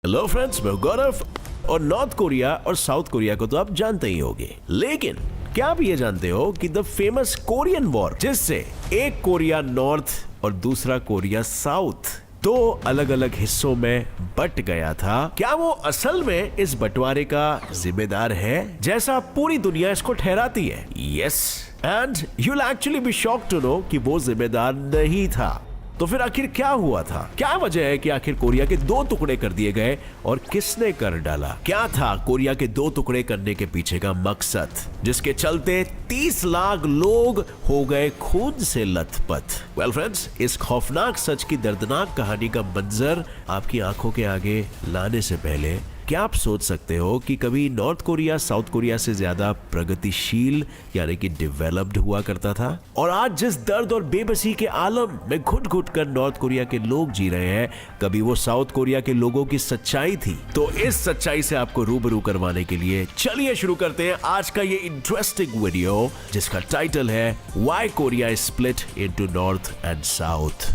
Hello friends, मैं गौरव। और north Korea और साउथ कोरिया को तो आप जानते ही होंगे, लेकिन क्या आप ये जानते हो कि द फेमस कोरियन वॉर, जिससे एक कोरिया नॉर्थ और दूसरा कोरिया साउथ दो अलग अलग हिस्सों में बट गया था, क्या वो असल में इस बंटवारे का जिम्मेदार है जैसा पूरी दुनिया इसको ठहराती है? Yes, and you will actually be shocked to know कि वो जिम्मेदार नहीं था। तो फिर आखिर क्या हुआ था? क्या वजह है कि आखिर कोरिया के दो टुकड़े कर दिए गए और किसने कर डाला? क्या था कोरिया के दो टुकड़े करने के पीछे का मकसद, जिसके चलते 30 लाख लोग हो गए खून से लथपथ? वेल फ्रेंड्स, इस खौफनाक सच की दर्दनाक कहानी का मंजर आपकी आंखों के आगे लाने से पहले क्या आप सोच सकते हो कि कभी नॉर्थ कोरिया साउथ कोरिया से ज्यादा प्रगतिशील यानी कि डेवलप्ड हुआ करता था? और आज जिस दर्द और बेबसी के आलम में घुट घुट कर नॉर्थ कोरिया के लोग जी रहे हैं, कभी वो साउथ कोरिया के लोगों की सच्चाई थी। तो इस सच्चाई से आपको रूबरू करवाने के लिए चलिए शुरू करते हैं आज का ये इंटरेस्टिंग वीडियो, जिसका टाइटल है why Korea is split into north and south.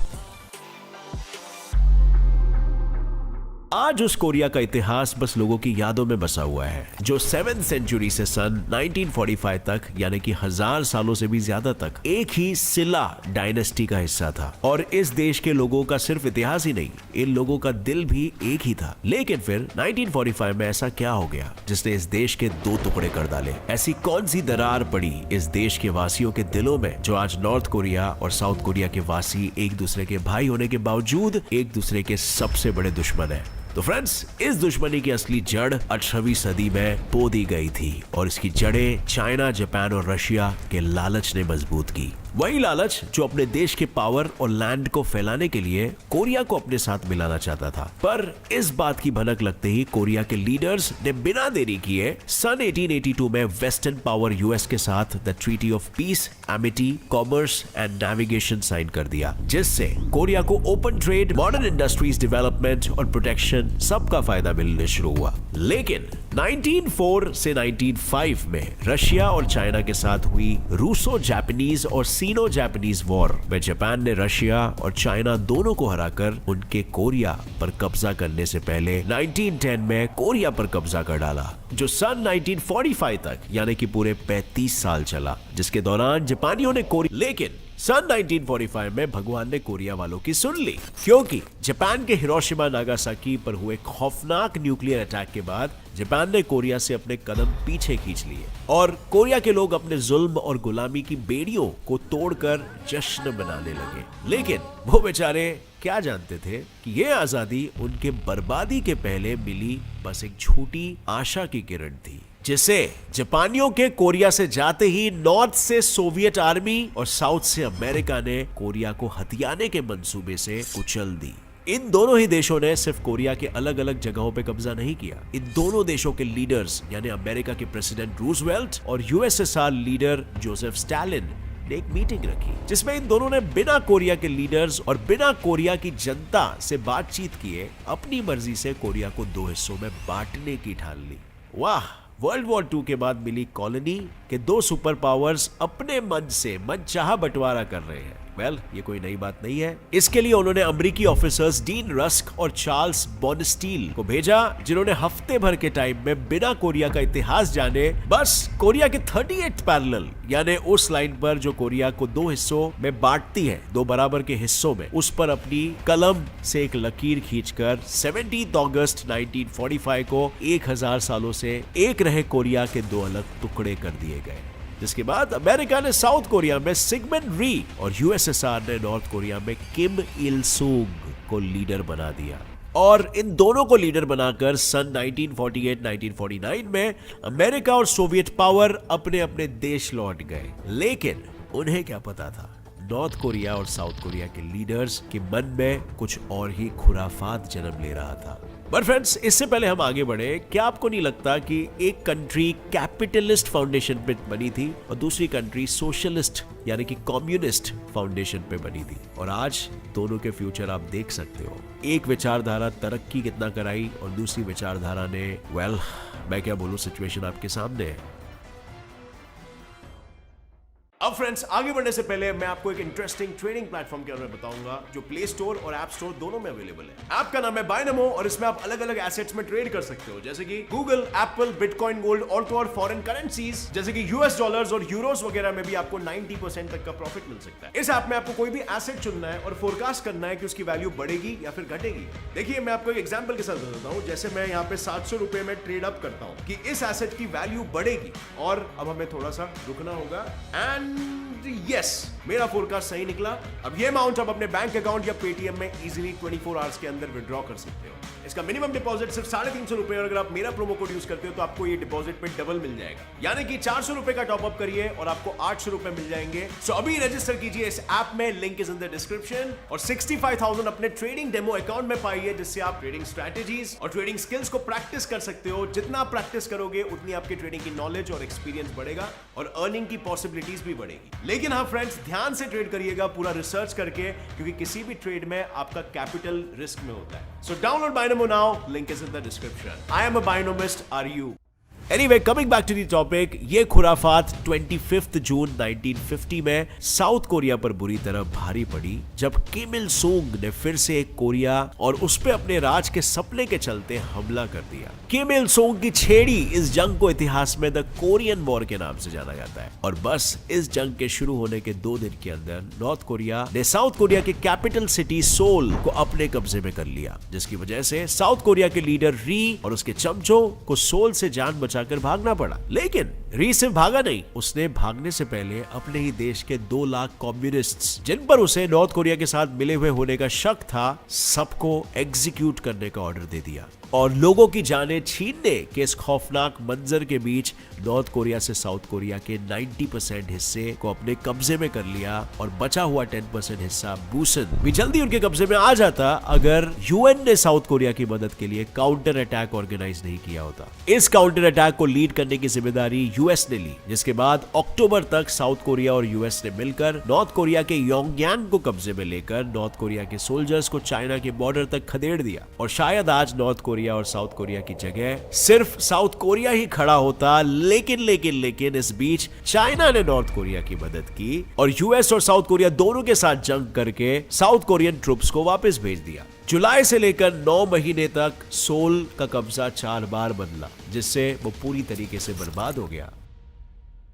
आज उस कोरिया का इतिहास बस लोगों की यादों में बसा हुआ है, जो 7th सेंचुरी से सन 1945 तक यानी कि 1000 सालों से भी ज्यादा तक एक ही सिला डायनेस्टी का हिस्सा था। और इस देश के लोगों का सिर्फ इतिहास ही नहीं, इन लोगों का दिल भी एक ही था। लेकिन फिर 1945 में ऐसा क्या हो गया जिसने इस देश के दो टुकड़े कर डाले? ऐसी कौन सी दरार पड़ी इस देश के वासियों के दिलों में, जो आज नॉर्थ कोरिया और साउथ कोरिया के वासी एक दूसरे के भाई होने के बावजूद एक दूसरे के सबसे बड़े दुश्मन है? तो फ्रेंड्स, इस दुश्मनी की असली जड़ 18वीं सदी में बो दी गई थी और इसकी जड़ें चाइना, जापान और रशिया के लालच ने मजबूत की। वही लालच जो अपने देश के पावर और लैंड को फैलाने के लिए कोरिया को अपने साथ मिलाना चाहता था। पर इस बात की भनक लगते ही कोरिया के लीडर्स ने बिना देरी किए सन 1882 में वेस्टर्न पावर यूएस के साथ the treaty of peace, amity, commerce and navigation sign कर दिया, जिससे कोरिया को open trade, modern industries development और प्रोटेक्शन सबका फायदा मिलने शुरू हुआ। लेकिन 1904 से 1905 में रशिया और चाइना के साथ हुई रूसो जापानीज और सीनो जापानीज वॉर में जापान ने रशिया और चाइना दोनों को हराकर उनके कोरिया पर कब्जा करने से पहले 1910 में कोरिया पर कब्जा कर डाला, जो सन 1945 तक यानी कि पूरे 35 साल चला, जिसके दौरान जापानियों ने कोरिया, लेकिन सन 1945 में भगवान ने कोरिया वालों की सुन ली, क्योंकि जापान के हिरोशिमा नागासाकी पर हुए खौफनाक न्यूक्लियर अटैक के बाद जापान ने कोरिया से अपने कदम पीछे खींच लिए और कोरिया के लोग अपने जुल्म और गुलामी की बेड़ियों को तोड़कर जश्न मनाने लगे। लेकिन वो बेचारे क्या जानते थे कि ये आजादी उनके बर्बादी के पहले मिली बस एक झूठी आशा की किरण थी, जिसे जापानियों के कोरिया से जाते ही नॉर्थ से सोवियत आर्मी और साउथ से अमेरिका ने कोरिया को हथियाने के मंसूबे से कुचल दी। इन दोनों ही देशों ने सिर्फ कोरिया के अलग अलग जगहों पे कब्जा नहीं किया, इन दोनों देशों के लीडर्स यानी अमेरिका के प्रेसिडेंट रूजवेल्ट और यूएसएसआर लीडर जोसेफ स्टालिन ने एक मीटिंग रखी, जिसमें इन दोनों ने बिना कोरिया के लीडर्स और बिना कोरिया की जनता से बातचीत किए अपनी मर्जी से कोरिया को दो हिस्सों में बांटने की ठान ली। वाह, वर्ल्ड वॉर 2 के बाद मिली कॉलोनी के दो सुपर पावर्स अपने मन से मनचाहा बंटवारा कर रहे हैं। वेल, ये कोई नई बात नहीं है। इसके लिए उन्होंने अमेरिकी ऑफिसर्स डीन रस्क और चार्ल्स बॉनस्टील को भेजा, जिन्होंने हफ्ते भर के टाइम में बिना कोरिया का इतिहास जाने बस कोरिया के 38th पैरेलल यानी उस लाइन पर जो कोरिया को दो हिस्सों में बांटती है, दो बराबर के हिस्सों में, उस पर अपनी कलम से एक लकीर खींचकर 17 अगस्त 1945 को 1000 सालों से एक रहे कोरिया के दो अलग टुकड़े कर दिए गए। जिसके बाद अमेरिका ने साउथ कोरिया में सिगमंड री और यूएसएसआर ने नॉर्थ कोरिया में किम इल सुंग को लीडर बना दिया। और इन दोनों को लीडर बनाकर सन 1948-1949 में अमेरिका और सोवियत पावर अपने अपने देश लौट गए। लेकिन उन्हें क्या पता था, नॉर्थ कोरिया और साउथ कोरिया के लीडर्स के मन में कुछ और ही खुराफात जन्म ले रहा था। बट फ्रेंड्स, इससे पहले हम आगे बढ़े, क्या आपको नहीं लगता कि एक कंट्री कैपिटलिस्ट फाउंडेशन पे बनी थी और दूसरी कंट्री सोशलिस्ट यानी कि कम्युनिस्ट फाउंडेशन पे बनी थी? और आज दोनों के फ्यूचर आप देख सकते हो। एक विचारधारा तरक्की कितना कराई और दूसरी विचारधारा ने, वेल, मैं क्या बोलूं, सिचुएशन आपके सामने है। अब फ्रेंड्स आगे बढ़ने से पहले मैं आपको एक इंटरेस्टिंग ट्रेडिंग प्लेटफॉर्म के बारे में बताऊंगा जो प्ले स्टोर और ऐप स्टोर दोनों में अवेलेबल है। ऐप का नाम है बायनमो और इसमें आप अलग अलग एसेट्स में ट्रेड कर सकते हो, जैसे कि गूगल, एप्पल, बिटकॉइन, गोल्ड और फॉरेन करेंसीज जैसे कि यूएस डॉलर्स और यूरोस वगैरह में भी आपको 90% तक का प्रॉफिट मिल सकता है। इस ऐप में आपको कोई भी एसेट चुनना है और फोरकास्ट करना है कि उसकी वैल्यू बढ़ेगी या फिर घटेगी। देखिए मैं आपको एक एग्जांपल के साथ बताता हूं, जैसे मैं यहाँ पे 700 रुपए में ट्रेड अप करता हूं कि इस एसेट की वैल्यू बढ़ेगी और अब हमें थोड़ा सा रुकना होगा एंड यस मेरा फोरकास्ट सही निकला। अब ये अमाउंट आप अपने बैंक अकाउंट या पेटीएम में इजीली 24 आवर्स के अंदर विड्रॉ कर सकते हो। इसका मिनिमम डिपॉजिट सिर्फ 350 रुपए और अगर आप मेरा प्रोमो कोड यूज करते हो तो आपको ये डिपॉजिट पे डबल मिल जाएगा, यानी कि 400 रुपए का टॉप अप करिए और आपको 800 रुपए मिल जाएंगे। सो अभी रजिस्टर कीजिए इस ऐप में, link is in the description और 65,000 अपने ट्रेडिंग डेमो अकाउंट में पाइए, जिससे आप ट्रेडिंग स्ट्रेटेजीज और ट्रेडिंग स्किल्स को प्रैक्टिस कर सकते हो। जितना आप प्रैक्टिस करोगे उतनी आपकी ट्रेडिंग की नॉलेज और एक्सपीरियंस बढ़ेगा और अर्निंग की पॉसिबिलिटीज भी बढ़ेगी। लेकिन हाँ फ्रेंड्स, ध्यान से ट्रेड करिएगा पूरा रिसर्च करके, क्योंकि किसी भी ट्रेड में आपका कैपिटल रिस्क में होता है। So download Binomo now, link is in the description. I am a Binomist, are you? Anyway, coming back to the topic, ये खुराफात 25 जून 1950 में साउथ कोरिया पर बुरी तरह भारी पड़ी जब किम इल सुंग ने फिर से एक कोरिया और उस पे अपने राज के सपने के चलते हमला कर दिया। किम इल सुंग की छेड़ी इस जंग को इतिहास में द कोरियन वॉर के नाम से जाना जाता है और बस इस जंग के शुरू होने के 2 दिन के अंदर नॉर्थ कोरिया ने साउथ कोरिया के कैपिटल सिटी सोल को अपने कब्जे में कर लिया, जिसकी वजह से साउथ कोरिया के लीडर री और उसके चमचों को सोल से जान बचा कर भागना पड़ा। लेकिन री सिर्फ भागा नहीं, उसने भागने से पहले अपने ही देश के 2 लाख कम्युनिस्ट्स जिन पर उसे नॉर्थ कोरिया के साथ मिले हुए होने का शक था, सबको एग्जीक्यूट करने का ऑर्डर दे दिया और लोगों की जानें छीनने के इस खौफनाक मंजर के बीच नॉर्थ कोरिया से साउथ कोरिया के 90% हिस्से को अपने कब्जे में कर लिया और बचा हुआ 10% हिस्सा बुसन भी जल्दी उनके कब्जे में आ जाता अगर यूएन ने साउथ कोरिया की मदद के लिए काउंटर अटैक ऑर्गेनाइज नहीं किया होता। इस काउंटर अटैक को लीड करने की जिम्मेदारी यूएस ने ली, जिसके बाद अक्टूबर तक साउथ कोरिया और यूएस ने मिलकर नॉर्थ कोरिया के योंगयांग को कब्जे में लेकर नॉर्थ कोरिया के सोल्जर्स को चाइना के बॉर्डर तक खदेड़ दिया और शायद आज नॉर्थ कोरिया और साउथ कोरिया की जगह सिर्फ साउथ कोरिया ही खड़ा होता। लेकिन इस बीच चाइना ने नॉर्थ कोरिया की मदद की और यूएस और साउथ कोरिया दोनों के साथ जंग करके साउथ कोरियन ट्रूप्स को वापस भेज दिया। जुलाई से लेकर 9 महीने तक सोल का कब्जा 4 बार बदला, जिससे वो पूरी तरीके से बर्बाद हो गया।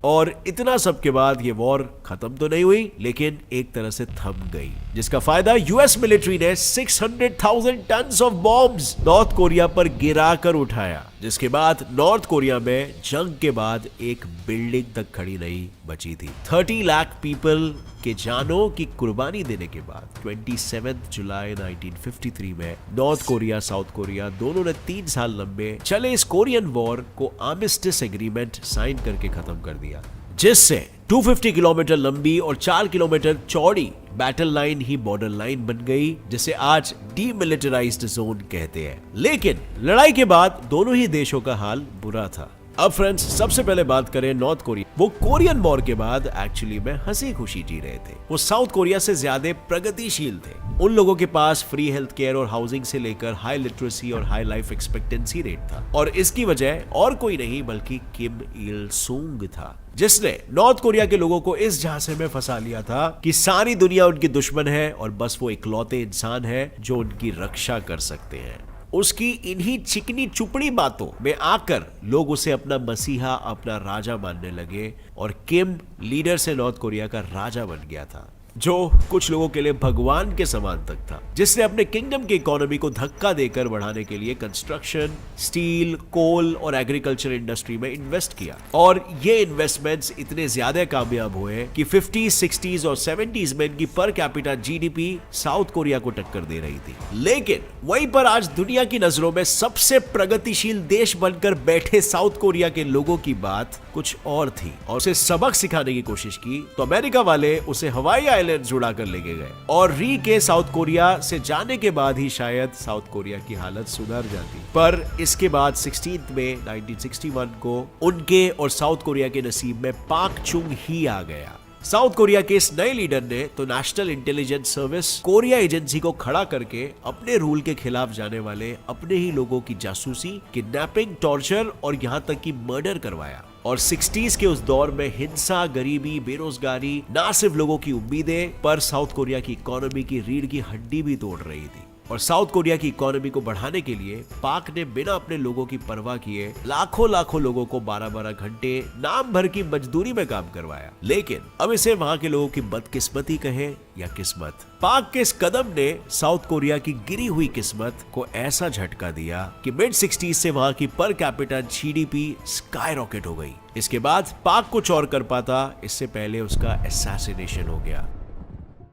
और इतना सब के बाद ये वॉर खत्म तो नहीं हुई, लेकिन एक तरह से थम गई, जिसका फायदा यूएस मिलिट्री ने 600,000 tons of bombs north Korea पर गिरा कर उठाया, जिसके बाद नॉर्थ कोरिया में जंग के बाद एक बिल्डिंग तक खड़ी नहीं बची थी। 30 लाख पीपल के जानों की कुर्बानी देने के बाद 27 जुलाई 1953 में नॉर्थ कोरिया साउथ कोरिया दोनों ने 3 साल लंबे चले इस कोरियन वॉर को आर्मिस्टिस एग्रीमेंट साइन करके खत्म कर दिया, जिससे 250 किलोमीटर लंबी और 4 किलोमीटर चौड़ी बैटल लाइन ही बॉर्डर लाइन बन गई, जिसे आज डीमिलिटराइज्ड जोन कहते हैं। लेकिन लड़ाई के बाद दोनों ही देशों का हाल बुरा था। अब फ्रेंड्स, सबसे पहले बात करें नॉर्थ कोरिया। वो कोरियन वॉर के बाद एक्चुअली में हंसी खुशी जी रहे थे। वो साउथ कोरिया से ज्यादा प्रगतिशील थे। उन लोगों के पास फ्री हेल्थ केयर और हाउसिंग से लेकर हाई लिटरेसी और हाई लाइफ एक्सपेक्टेंसी रेट था, और इसकी वजह और कोई नहीं बल्कि किम इल सुंग था, जिसने नॉर्थ कोरिया के लोगों को इस झांसे में फंसा लिया था कि सारी दुनिया उनकी दुश्मन है और बस वो इकलौते इंसान है जो उनकी रक्षा कर सकते हैं। उसकी इन्हीं चिकनी चुपड़ी बातों में आकर लोग उसे अपना मसीहा, अपना राजा मानने लगे और किम लीडर से नॉर्थ कोरिया का राजा बन गया था, जो कुछ लोगों के लिए भगवान के समान तक था, जिसने अपने किंगडम की इकोनॉमी को धक्का देकर बढ़ाने के लिए कंस्ट्रक्शन, स्टील, कोल और एग्रीकल्चर इंडस्ट्री में इन्वेस्ट किया। और ये इन्वेस्टमेंट्स इतने ज्यादा कामयाब हुए कि 50s, 60s और 70s में इनकी per capita GDP south Korea को टक्कर दे रही थी। लेकिन वहीं पर आज दुनिया की नजरों में सबसे प्रगतिशील देश बनकर बैठे साउथ कोरिया के लोगों की बात कुछ और थी और उसे सबक सिखाने की कोशिश की, तो अमेरिका वाले उसे हवाई आइलैंड जुड़ा कर लेके गए और री के साउथ कोरिया से जाने के बाद ही शायद साउथ कोरिया की हालत सुधर जाती। पर इसके बाद 16 मई 1961 को उनके और साउथ कोरिया के नसीब में पाक चुंग ही आ गया। साउथ कोरिया के इस नए लीडर ने तो national intelligence service Korea agency को खड़ा करके अपने रूल के खिलाफ जाने वाले अपने ही लोगों की जासूसी, किडनैपिंग, टॉर्चर और यहां तक कि मर्डर करवाया। और 60s के उस दौर में हिंसा, गरीबी, बेरोजगारी ना सिर्फ लोगों की उम्मीदें पर साउथ कोरिया की इकोनॉमी की रीढ़ की हड्डी भी तोड़ रही थी। और साउथ कोरिया की इकोनॉमी को बढ़ाने के लिए पाक ने बिना अपने लोगों की परवाह किए लाखों लोगों को 12-12 घंटे नाम भर की मजदूरी में काम करवाया। लेकिन अब इसे वहां के लोगों की बदकिस्मती कहे या किस्मत, पाक के इस कदम ने साउथ कोरिया की गिरी हुई किस्मत को ऐसा झटका दिया कि मिड 60s से वहां की per capita GDP sky rocket हो गई। इसके बाद पाक कुछ और कर पाता इससे पहले उसका असैसिनेशन हो गया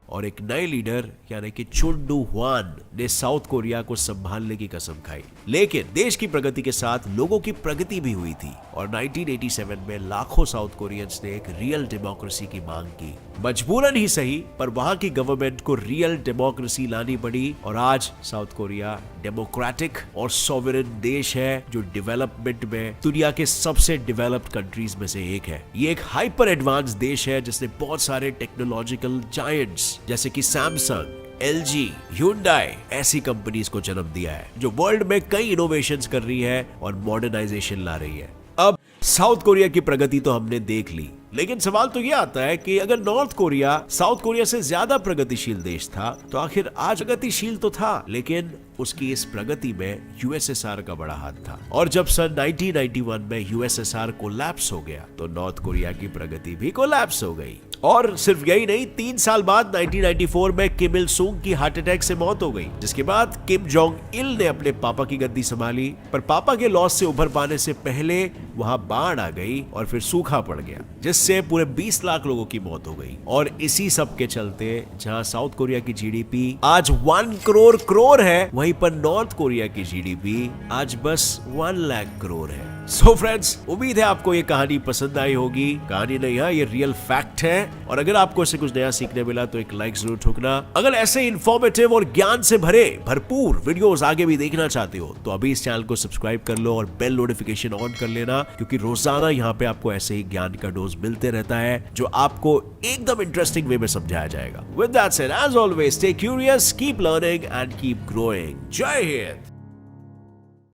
और एक नए लीडर यानी कि चुन डू ह्वान ने साउथ कोरिया को संभालने की कसम खाई। लेकिन देश की प्रगति के साथ लोगों की प्रगति भी हुई थी और 1987 में लाखों साउथ कोरियंस ने एक रियल डेमोक्रेसी की मांग की। मजबूरन ही सही, पर वहां की गवर्नमेंट को रियल डेमोक्रेसी लानी पड़ी और आज साउथ कोरिया डेमोक्रेटिक और सॉवरेन देश है जो डेवलपमेंट में दुनिया के सबसे डेवलप्ड कंट्रीज में से एक है। ये एक हाइपर एडवांस देश है जिसने बहुत सारे टेक्नोलॉजिकल जायंट्स जैसे कि सैमसंग, LG, Hyundai ऐसी कंपनीज को जन्म दिया है जो वर्ल्ड में कई इनोवेशंस कर रही है और मॉडर्नाइजेशन ला रही है। अब साउथ कोरिया की प्रगति तो हमने देख ली, लेकिन सवाल तो यह आता है कि अगर नॉर्थ कोरिया साउथ कोरिया से ज्यादा प्रगतिशील देश था तो आखिर आज प्रगतिशील तो था, लेकिन उसकी इस प्रगति में USSR का बड़ा हाथ था। और जब सन 1991 में USSR कोलैप्स हो गया तो नॉर्थ कोरिया की प्रगति भी कोलैप्स हो गई। और सिर्फ यही नहीं, 3 साल बाद 1994 में किम इल सुंग की हार्ट अटैक से मौत हो गई, जिसके बाद किम जोंग इल ने अपने पापा की गद्दी संभाली। पर पापा के लॉस से उभर पाने से पहले वहां बाढ़ आ गई और फिर सूखा पड़ गया, जिससे पूरे 20 लाख लोगों की मौत हो गई। और इसी सब के चलते जहां साउथ कोरिया की GDP आज 1 करोड़ है, वहीं पर नॉर्थ कोरिया की GDP आज बस 1 लाख करोड़ है। सो फ्रेंड्स, उम्मीद है आपको ये कहानी पसंद आई होगी। कहानी नहीं है, ये रियल फैक्ट है। और अगर आपको इससे कुछ नया सीखने मिला तो एक लाइक जरूर ठोकना। अगर ऐसे इंफॉर्मेटिव और ज्ञान से भरे भरपूर वीडियोस आगे भी देखना चाहते हो तो अभी इस चैनल को सब्सक्राइब कर लो और बेल नोटिफिकेशन ऑन कर लेना, क्योंकि रोजाना यहाँ पे आपको ऐसे ही ज्ञान का डोज मिलते रहता है जो आपको एकदम इंटरेस्टिंग वे में समझाया जाएगा। With that said, as always, stay curious, keep learning and keep growing. जय हिंद।